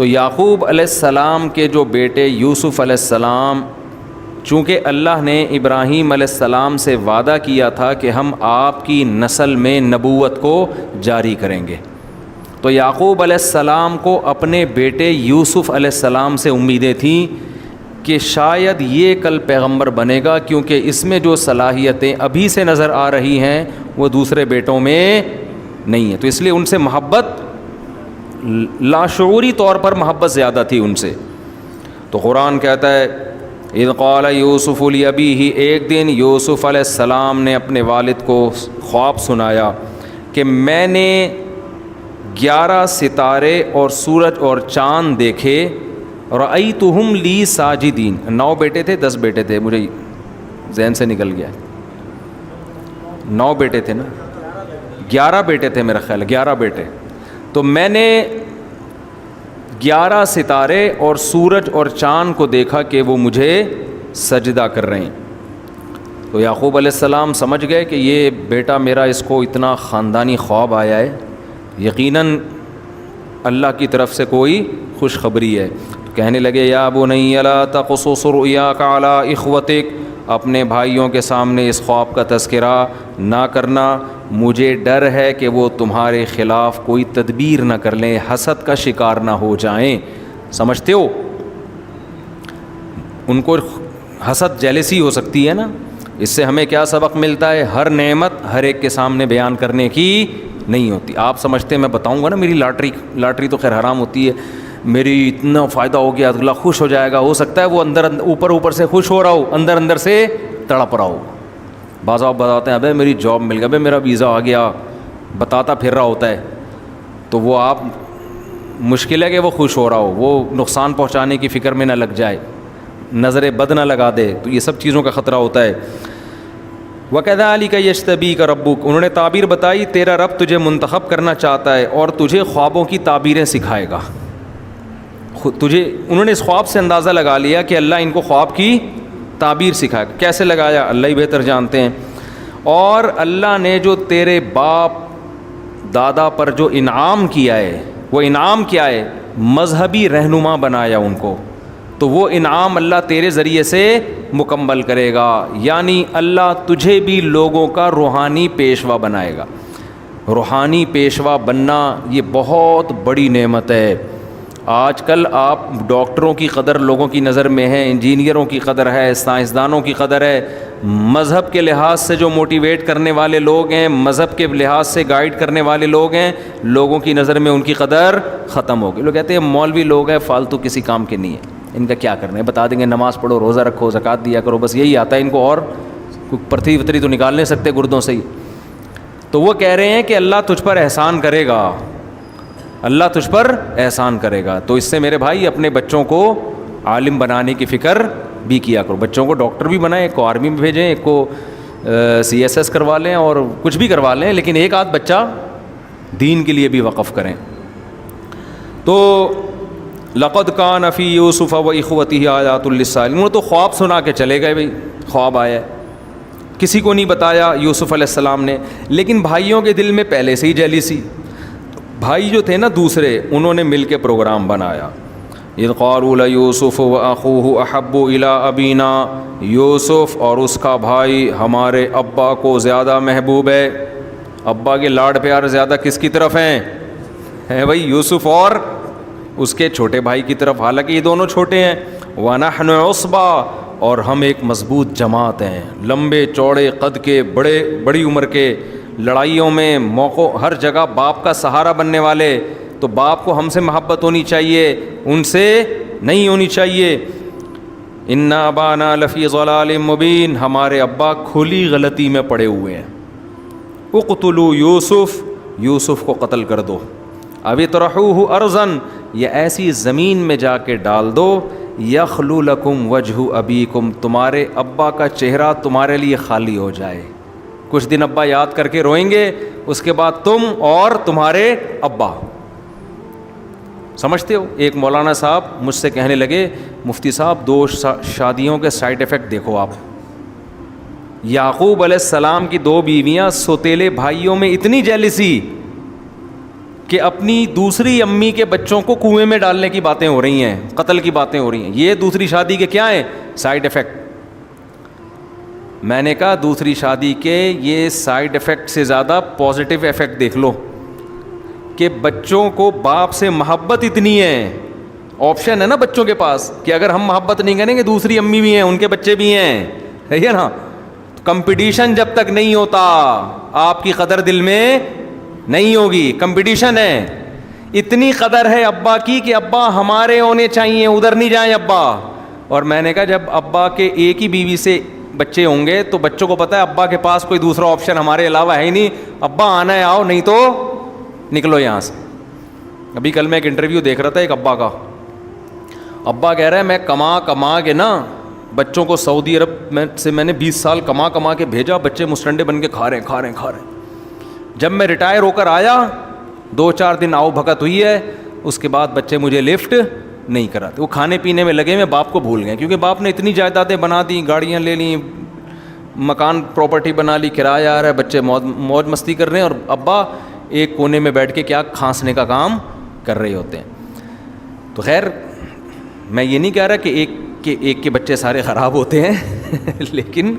تو یعقوب علیہ السلام کے جو بیٹے یوسف علیہ السلام، چونکہ اللہ نے ابراہیم علیہ السلام سے وعدہ کیا تھا کہ ہم آپ کی نسل میں نبوت کو جاری کریں گے، تو یعقوب علیہ السلام کو اپنے بیٹے یوسف علیہ السلام سے امیدیں تھیں کہ شاید یہ کل پیغمبر بنے گا، کیونکہ اس میں جو صلاحیتیں ابھی سے نظر آ رہی ہیں وہ دوسرے بیٹوں میں نہیں ہیں، تو اس لیے ان سے محبت، لاشعوری طور پر محبت زیادہ تھی ان سے۔ تو قرآن کہتا ہے اذ قال یوسف لابیہ، ایک دن یوسف علیہ السلام نے اپنے والد کو خواب سنایا کہ میں نے 11 ستارے اور سورج اور چاند دیکھے، رأیتہم لی ساجدین، 9 بیٹے تھے 10 بیٹے تھے، مجھے ذہن سے نکل گیا، 9 بیٹے تھے نا، 11 بیٹے تھے میرا خیال ہے، 11 بیٹے، تو میں نے 11 ستارے اور سورج اور چاند کو دیکھا کہ وہ مجھے سجدہ کر رہے ہیں۔ تو یعقوب علیہ السلام سمجھ گئے کہ یہ بیٹا میرا، اس کو اتنا خاندانی خواب آیا ہے، یقیناً اللہ کی طرف سے کوئی خوشخبری ہے۔ کہنے لگے یا بنی لا تقصص رؤیاک علی اخوتک، اپنے بھائیوں کے سامنے اس خواب کا تذکرہ نہ کرنا، مجھے ڈر ہے کہ وہ تمہارے خلاف کوئی تدبیر نہ کر لیں، حسد کا شکار نہ ہو جائیں۔ سمجھتے ہو ان کو حسد، جیلسی ہو سکتی ہے نا، اس سے ہمیں کیا سبق ملتا ہے؟ ہر نعمت ہر ایک کے سامنے بیان کرنے کی نہیں ہوتی۔ آپ سمجھتے ہیں میں بتاؤں گا نا میری لاٹری تو خیر حرام ہوتی ہے، میری اتنا فائدہ ہو گیا اللہ خوش ہو جائے گا، ہو سکتا ہے وہ اوپر سے خوش ہو رہا ہو، اندر سے تڑپ رہا ہو۔ بعض آپ بتاتے ہیں ابے میری جاب مل گیا، ابے میرا ویزا آ گیا، بتاتا پھر رہا ہوتا ہے، تو وہ آپ مشکل ہے کہ وہ خوش ہو رہا ہو، وہ نقصان پہنچانے کی فکر میں نہ لگ جائے، نظر بد نہ لگا دے، تو یہ سب چیزوں کا خطرہ ہوتا ہے۔ وَكَذَلِكَ يَجْتَبِيكَ رَبُّكَ، انہوں نے تعبیر بتائی تیرا رب تجھے منتخب کرنا چاہتا ہے اور تجھے خوابوں کی تعبیریں سکھائے گا۔ انہوں نے اس خواب سے اندازہ لگا لیا کہ اللہ ان کو خواب کی تعبیر سکھائے گا۔ کیسے لگایا اللہ ہی بہتر جانتے ہیں۔ اور اللہ نے جو تیرے باپ دادا پر جو انعام کیا ہے، وہ انعام کیا ہے؟ مذہبی رہنما بنایا ان کو، تو وہ انعام اللہ تیرے ذریعے سے مکمل کرے گا، یعنی اللہ تجھے بھی لوگوں کا روحانی پیشوا بنائے گا۔ روحانی پیشوا بننا یہ بہت بڑی نعمت ہے۔ آج کل آپ ڈاکٹروں کی قدر لوگوں کی نظر میں ہے، انجینئروں کی قدر ہے، سائنسدانوں کی قدر ہے، مذہب کے لحاظ سے جو موٹیویٹ کرنے والے لوگ ہیں، مذہب کے لحاظ سے گائیڈ کرنے والے لوگ ہیں، لوگوں کی نظر میں ان کی قدر ختم ہو گئی۔ لوگ کہتے ہیں مولوی لوگ ہیں فالتو کسی کام کے نہیں ہیں، ان کا کیا کرنا ہے، بتا دیں گے نماز پڑھو، روزہ رکھو، زکوٰۃ دیا کرو، بس یہی آتا ہے ان کو، اور کوئی پرتھی وتری تو نکال نہیں سکتے گردوں سے ہی۔ تو وہ کہہ رہے ہیں کہ اللہ تجھ پر احسان کرے گا، اللہ تجھ پر احسان کرے گا۔ تو اس سے میرے بھائی اپنے بچوں کو عالم بنانے کی فکر بھی کیا کرو، بچوں کو ڈاکٹر بھی بنائیں، ایک کو آرمی میں بھیجیں، ایک کو CSS کروا لیں اور کچھ بھی کروا لیں، لیکن ایک آدھ بچہ دین کے لیے بھی وقف کریں۔ تو لقد کان فی یوسف و اخوتہ آیات للسائلین، انہوں نے تو خواب سنا کے چلے گئے، بھائی خواب آیا ہے، کسی کو نہیں بتایا یوسف علیہ السلام نے، لیکن بھائیوں کے دل میں پہلے سے ہی جیلیسی، بھائی جو تھے نا دوسرے، انہوں نے مل کے پروگرام بنایا۔ اذ قالوا لیوسف واخوہ احب الی ابینا، یوسف اور اس کا بھائی ہمارے ابا کو زیادہ محبوب ہے۔ ابا کے لاڈ پیار زیادہ کس کی طرف ہیں؟ بھائی یوسف اور اس کے چھوٹے بھائی کی طرف، حالانکہ یہ دونوں چھوٹے ہیں۔ وَنَحْنُ عُصْبَةٌ، اور ہم ایک مضبوط جماعت ہیں، لمبے چوڑے قد کے، بڑی عمر کے، لڑائیوں میں موقع ہر جگہ باپ کا سہارا بننے والے، تو باپ کو ہم سے محبت ہونی چاہیے، ان سے نہیں ہونی چاہیے۔ اِنَّ أَبَانَا لَفِي ضَلَالٍ مُبِينٍ، ہمارے ابا کھلی غلطی میں پڑے ہوئے ہیں۔ اقتلوا یوسف، یوسف کو قتل کر دو، او اطرحوہ ارضاً، یا ایسی زمین میں جا کے ڈال دو، یخلو لکم وجہ ابیکم، تمہارے ابا کا چہرہ تمہارے لیے خالی ہو جائے، کچھ دن ابا یاد کر کے روئیں گے، اس کے بعد تم اور تمہارے ابا۔ سمجھتے ہو؟ ایک مولانا صاحب مجھ سے کہنے لگے مفتی صاحب 2 شادیوں کے سائیڈ ایفیکٹ دیکھو آپ۔ یعقوب علیہ السلام کی 2 بیویاں، سوتیلے بھائیوں میں اتنی جیلسی کہ اپنی دوسری امی کے بچوں کو کنویں میں ڈالنے کی باتیں ہو رہی ہیں, قتل کی باتیں ہو رہی ہیں. یہ دوسری شادی کے کیا ہیں سائیڈ افیکٹ. میں نے کہا دوسری شادی کے یہ سائیڈ افیکٹ سے زیادہ پازیٹیو افیکٹ دیکھ لو کہ بچوں کو باپ سے محبت اتنی ہے, آپشن ہے نا بچوں کے پاس کہ اگر ہم محبت نہیں کریں گے دوسری امی بھی ہیں, ان کے بچے بھی ہیں, صحیح ہے نا. کمپٹیشن جب تک نہیں ہوتا آپ کی قدر دل میں نہیں ہوگی. کمپٹیشن ہے, اتنی قدر ہے ابا کی کہ ابا ہمارے ہونے چاہیے, ادھر نہیں جائیں ابا. اور میں نے کہا جب ابا کے ایک ہی بیوی سے بچے ہوں گے تو بچوں کو پتہ ہے ابا کے پاس کوئی دوسرا آپشن ہمارے علاوہ ہے ہی نہیں, ابا آنا ہے آؤ, نہیں تو نکلو یہاں سے. ابھی کل میں ایک انٹرویو دیکھ رہا تھا ایک ابا کا. ابا کہہ رہا ہے میں کما کے نا بچوں کو سعودی عرب میں نے 20 سال کما کے بھیجا, بچے مسٹنڈے بن کے کھا رہے ہیں. جب میں ریٹائر ہو کر آیا 2-4 دن آؤ بھگت ہوئی ہے, اس کے بعد بچے مجھے لفٹ نہیں کراتے. وہ کھانے پینے میں لگے میں باپ کو بھول گئے کیونکہ باپ نے اتنی جائیدادیں بنا دی, گاڑیاں لے لیں, مکان پراپرٹی بنا لی, کرایہ آ رہا ہے, بچے موج مستی کر رہے ہیں, اور ابا ایک کونے میں بیٹھ کے کیا کھانسنے کا کام کر رہے ہوتے ہیں. تو خیر میں یہ نہیں کہہ رہا کہ ایک کے بچے سارے خراب ہوتے ہیں لیکن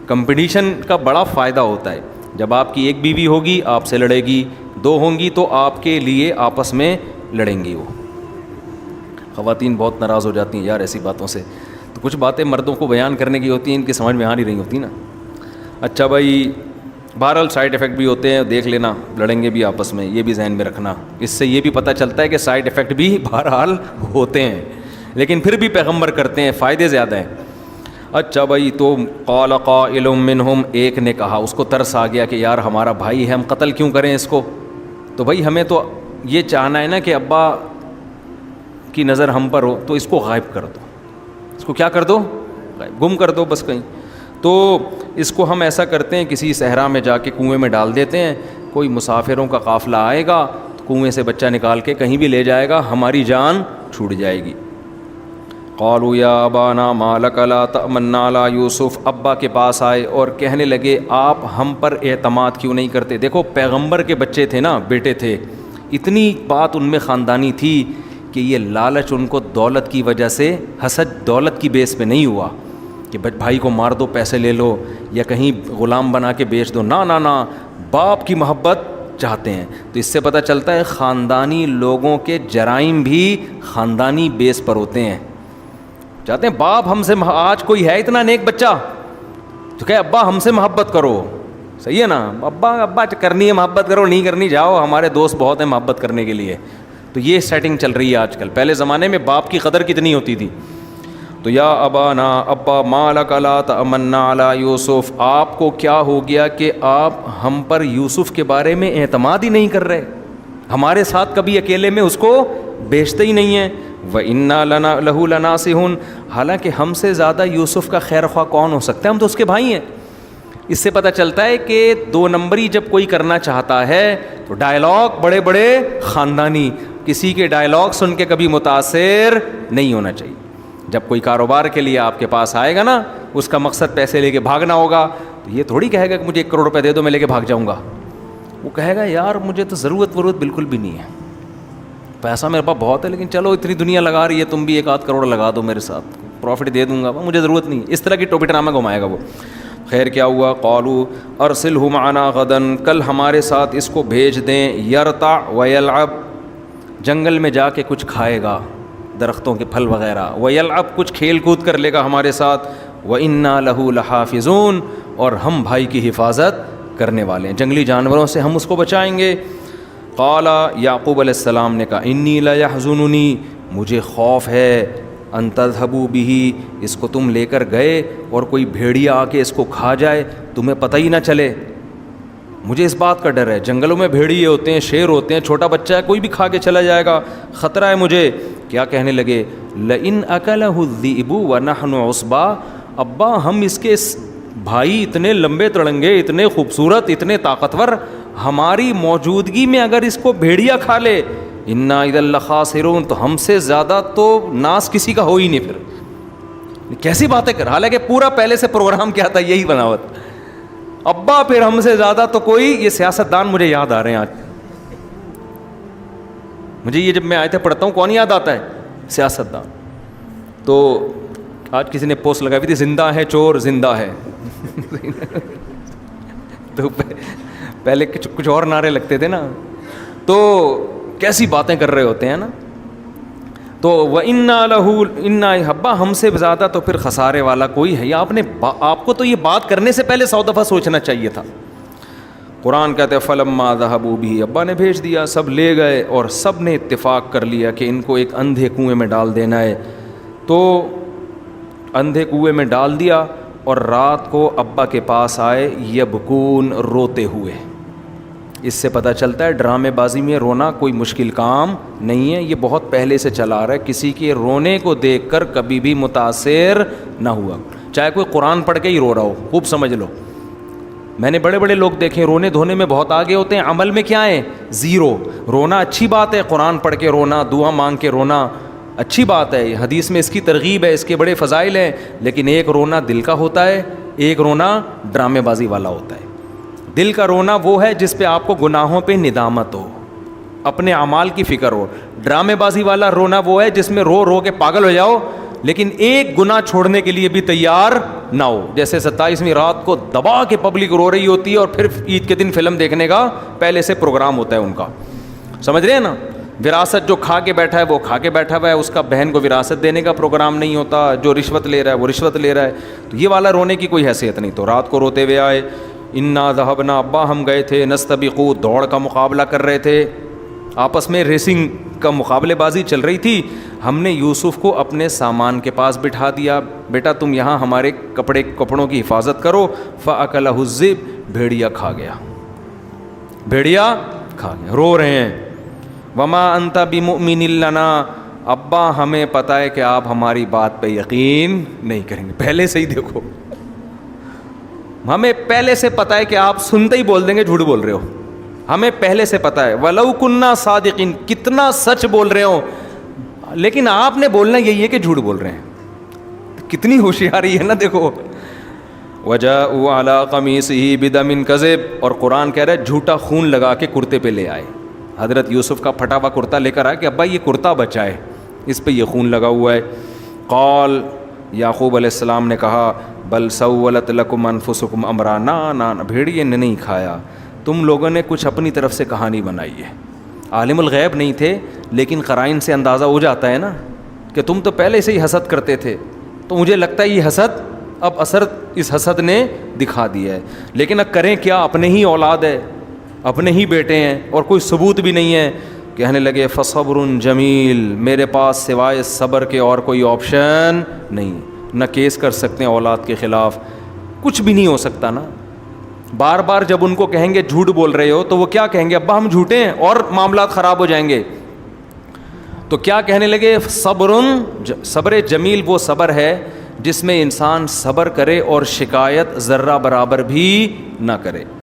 کمپٹیشن کا بڑا فائدہ ہوتا ہے. جب آپ کی ایک بیوی ہوگی آپ سے لڑے گی, 2 ہوں گی تو آپ کے لیے آپس میں لڑیں گی. وہ خواتین بہت ناراض ہو جاتی ہیں یار ایسی باتوں سے. تو کچھ باتیں مردوں کو بیان کرنے کی ہوتی ہیں, ان کی سمجھ میں آ نہیں رہی ہوتی نا. اچھا بھائی, بہرحال سائیڈ افیکٹ بھی ہوتے ہیں, دیکھ لینا, لڑیں گے بھی آپس میں, یہ بھی ذہن میں رکھنا. اس سے یہ بھی پتہ چلتا ہے کہ سائیڈ افیکٹ بھی بہرحال ہوتے ہیں, لیکن پھر بھی پیغمبر کرتے ہیں, فائدے زیادہ ہیں. اچھا بھائی, تو قال قائل منہم, ایک نے کہا, اس کو ترس آ گیا کہ یار ہمارا بھائی ہے, ہم قتل کیوں کریں اس کو. تو بھائی ہمیں تو یہ چاہنا ہے نا کہ ابا کی نظر ہم پر ہو, تو اس کو غائب کر دو, اس کو کیا کر دو, گم کر دو بس کہیں. تو اس کو ہم ایسا کرتے ہیں کسی صحرا میں جا کے کنویں میں ڈال دیتے ہیں, کوئی مسافروں کا قافلہ آئے گا تو کنویں سے بچہ نکال کے کہیں بھی لے جائے گا, ہماری جان چھوٹ جائے گی. قالوا یا ابانا ما لک لا تأمنا علی یوسف, ابا کے پاس آئے اور کہنے لگے آپ ہم پر اعتماد کیوں نہیں کرتے. دیکھو پیغمبر کے بچے تھے نا, بیٹے تھے, اتنی بات ان میں خاندانی تھی کہ یہ لالچ ان کو دولت کی وجہ سے, حسد دولت کی بیس پہ نہیں ہوا کہ بھائی کو مار دو پیسے لے لو یا کہیں غلام بنا کے بیچ دو, نہ باپ کی محبت چاہتے ہیں. تو اس سے پتہ چلتا ہے خاندانی لوگوں کے جرائم بھی خاندانی بیس پر ہوتے ہیں. چاہتے ہیں باپ ہم سے, آج کوئی ہے اتنا نیک بچہ تو کہ ابا ہم سے محبت کرو, صحیح ہے نا, ابا کرنی ہے محبت کرو, نہیں کرنی جاؤ, ہمارے دوست بہت ہیں محبت کرنے کے لیے. تو یہ سیٹنگ چل رہی ہے آج کل. پہلے زمانے میں باپ کی قدر کتنی ہوتی تھی. تو یا ابانا, ابا ما لک لا تأمنا علی یوسف, آپ کو کیا ہو گیا کہ آپ ہم پر یوسف کے بارے میں اعتماد ہی نہیں کر رہے, ہمارے ساتھ کبھی اکیلے میں اس کو بیچتے ہی نہیں ہیں. وَإِنَّا لَهُ لَنَاصِحُونَ, حالانکہ ہم سے زیادہ یوسف کا خیر خواہ کون ہو سکتا ہے, ہم تو اس کے بھائی ہیں. اس سے پتہ چلتا ہے کہ 2 نمبری جب کوئی کرنا چاہتا ہے تو ڈائلاگ بڑے بڑے خاندانی, کسی کے ڈائلاگ سن کے کبھی متاثر نہیں ہونا چاہیے. جب کوئی کاروبار کے لیے آپ کے پاس آئے گا نا, اس کا مقصد پیسے لے کے بھاگنا ہوگا, تو یہ تھوڑی کہے گا کہ مجھے 1 کروڑ روپے دے دو میں لے کے بھاگ جاؤں گا. وہ کہے گا یار مجھے تو ضرورت بالکل بھی نہیں ہے, پیسہ میرے پاس بہت ہے, لیکن چلو اتنی دنیا لگا رہی ہے, تم بھی 1-8 کروڑ لگا دو میرے ساتھ, پروفٹ دے دوں گا, مجھے ضرورت نہیں ہے. اس طرح کی ٹوپی ڈرامہ گھمائے گا وہ. خیر کیا ہوا, قالوا ارسلہ معنا غدا, کل ہمارے ساتھ اس کو بھیج دیں, یرتع ویلعب, جنگل میں جا کے کچھ کھائے گا, درختوں کے پھل وغیرہ, ویلعب, کچھ کھیل کود کر لے گا ہمارے ساتھ, وَإِنَّا لَهُ لَحَافِظُونَ, اور ہم بھائی کی حفاظت کرنے والے ہیں, جنگلی جانوروں سے ہم اس کو بچائیں گے. قال, یعقوب علیہ السلام نے کہا, انی لیحزننی, مجھے خوف ہے, ان تذهبوا به, اس کو تم لے کر گئے اور کوئی بھیڑیا آ کے اس کو کھا جائے, تمہیں پتہ ہی نہ چلے. مجھے اس بات کا ڈر ہے, جنگلوں میں بھیڑیے ہوتے ہیں, شیر ہوتے ہیں, چھوٹا بچہ ہے کوئی بھی کھا کے چلا جائے گا, خطرہ ہے مجھے. کیا کہنے لگے, لئن اکلہ الذئب ونحن عصبہ, ابا ہم اس کے بھائی اتنے لمبے تڑنگے, اتنے خوبصورت, اتنے طاقتور, ہماری موجودگی میں اگر اس کو بھیڑیا کھا لے, انا اذا لخاسرون, تو ہم سے زیادہ تو ناس کسی کا ہو ہی نہیں. پھر کیسی باتیں کر, حالانکہ پورا پہلے سے پروگرام کیا تھا, یہی بناوت. ابا پھر ہم سے زیادہ تو کوئی, یہ سیاست دان مجھے یاد آ رہے ہیں آج. مجھے یہ جب میں آیتیں پڑھتا ہوں کون یاد آتا ہے؟ سیاستدان. تو آج کسی نے پوسٹ لگائی تھی زندہ ہے چور زندہ ہے. تو پہلے کچھ اور نعرے لگتے تھے نا. تو کیسی باتیں کر رہے ہوتے ہیں نا. تو وَإِنَّا لَهُ إِنَّا حبا ہم سے زیادہ تو پھر خسارے والا کوئی ہے. یا آپ کو تو یہ بات کرنے سے پہلے 100 دفعہ سوچنا چاہیے تھا. قرآن کہتے ہیں فَلَمَّا ذَهَبُوا بِهِ, ابا نے بھیج دیا, سب لے گئے اور سب نے اتفاق کر لیا کہ ان کو ایک اندھے کنویں میں ڈال دینا ہے. تو اندھے کنویں میں ڈال دیا اور رات کو ابا کے پاس آئے یبکون, روتے ہوئے. اس سے پتہ چلتا ہے ڈرامے بازی میں رونا کوئی مشکل کام نہیں ہے. یہ بہت پہلے سے چلا آ رہا ہے. کسی کے رونے کو دیکھ کر کبھی بھی متاثر نہ ہوا, چاہے کوئی قرآن پڑھ کے ہی رو رہا ہو. خوب سمجھ لو, میں نے بڑے بڑے لوگ دیکھے رونے دھونے میں بہت آگے ہوتے ہیں, عمل میں کیا ہے؟ زیرو. رونا اچھی بات ہے, قرآن پڑھ کے رونا, دعا مانگ کے رونا اچھی بات ہے, حدیث میں اس کی ترغیب ہے, اس کے بڑے فضائل ہیں. لیکن ایک رونا دل کا ہوتا ہے, ایک رونا ڈرامے بازی والا ہوتا ہے. دل کا رونا وہ ہے جس پہ آپ کو گناہوں پہ ندامت ہو, اپنے اعمال کی فکر ہو. ڈرامے بازی والا رونا وہ ہے جس میں رو رو کے پاگل ہو جاؤ لیکن ایک گناہ چھوڑنے کے لیے بھی تیار نہ ہو. جیسے 27ویں رات کو دبا کے پبلک رو رہی ہوتی ہے اور پھر عید کے دن فلم دیکھنے کا پہلے سے پروگرام ہوتا ہے ان کا. سمجھ رہے ہیں نا؟ وراثت جو کھا کے بیٹھا ہے وہ کھا کے بیٹھا ہوا ہے, اس کا بہن کو وراثت دینے کا پروگرام نہیں ہوتا. جو رشوت لے رہا ہے وہ رشوت لے رہا ہے. تو یہ والا رونے کی کوئی حیثیت نہیں. تو رات کو روتے ہوئے آئے, انا ذهبنا, ابا ہم گئے تھے, نستبقوا, دوڑ کا مقابلہ کر رہے تھے, آپس میں ریسنگ کا مقابلے بازی چل رہی تھی. ہم نے یوسف کو اپنے سامان کے پاس بٹھا دیا, بیٹا تم یہاں ہمارے کپڑوں کی حفاظت کرو. فأكله الذئب, بھیڑیا کھا گیا, بھیڑیا کھا گیا. رو رہے ہیں. وما انت بمؤمن لنا, ابا ہمیں پتہ ہے کہ آپ ہماری بات پہ یقین نہیں کریں گے. پہلے سے ہی دیکھو, ہمیں پہلے سے پتہ ہے کہ آپ سنتے ہی بول دیں گے جھوٹ بول رہے ہو. ہمیں پہلے سے پتہ ہے. وَلَوْ كُنَّا صَادِقِينَ, کتنا سچ بول رہے ہو, لیکن آپ نے بولنا یہی ہے کہ جھوٹ بول رہے ہیں. کتنی ہوشیاری ہے نا, دیکھو. وَجَاءُوا عَلَىٰ قَمِيصِهِ بِدَمٍ كَذِبٍ, اور قرآن کہہ رہا ہے جھوٹا خون لگا کے کرتے پہ لے آئے. حضرت یوسف کا پھٹا ہوا کرتا لے کر آئے کہ ابا یہ کرتا بچا ہے, اس پہ یہ خون لگا ہوا ہے. قال, یعقوب علیہ السلام نے کہا, بل سولت لکم انفسکم امرا, نا بھیڑیے نے نہیں کھایا, تم لوگوں نے کچھ اپنی طرف سے کہانی بنائی ہے. عالم الغیب نہیں تھے لیکن قرائن سے اندازہ ہو جاتا ہے نا کہ تم تو پہلے سے ہی حسد کرتے تھے. تو مجھے لگتا ہے یہ حسد اب اثر اس حسد نے دکھا دیا ہے. لیکن اب کریں کیا, اپنے ہی اولاد ہے, اپنے ہی بیٹے ہیں اور کوئی ثبوت بھی نہیں ہے. کہنے لگے فصبر جمیل, میرے پاس سوائے صبر کے اور کوئی آپشن نہیں. نہ کیس کر سکتے ہیں اولاد کے خلاف, کچھ بھی نہیں ہو سکتا نا. بار بار جب ان کو کہیں گے جھوٹ بول رہے ہو تو وہ کیا کہیں گے, ابا ہم جھوٹے ہیں, اور معاملات خراب ہو جائیں گے. تو کیا کہنے لگے, صبر جمیل وہ صبر ہے جس میں انسان صبر کرے اور شکایت ذرہ برابر بھی نہ کرے.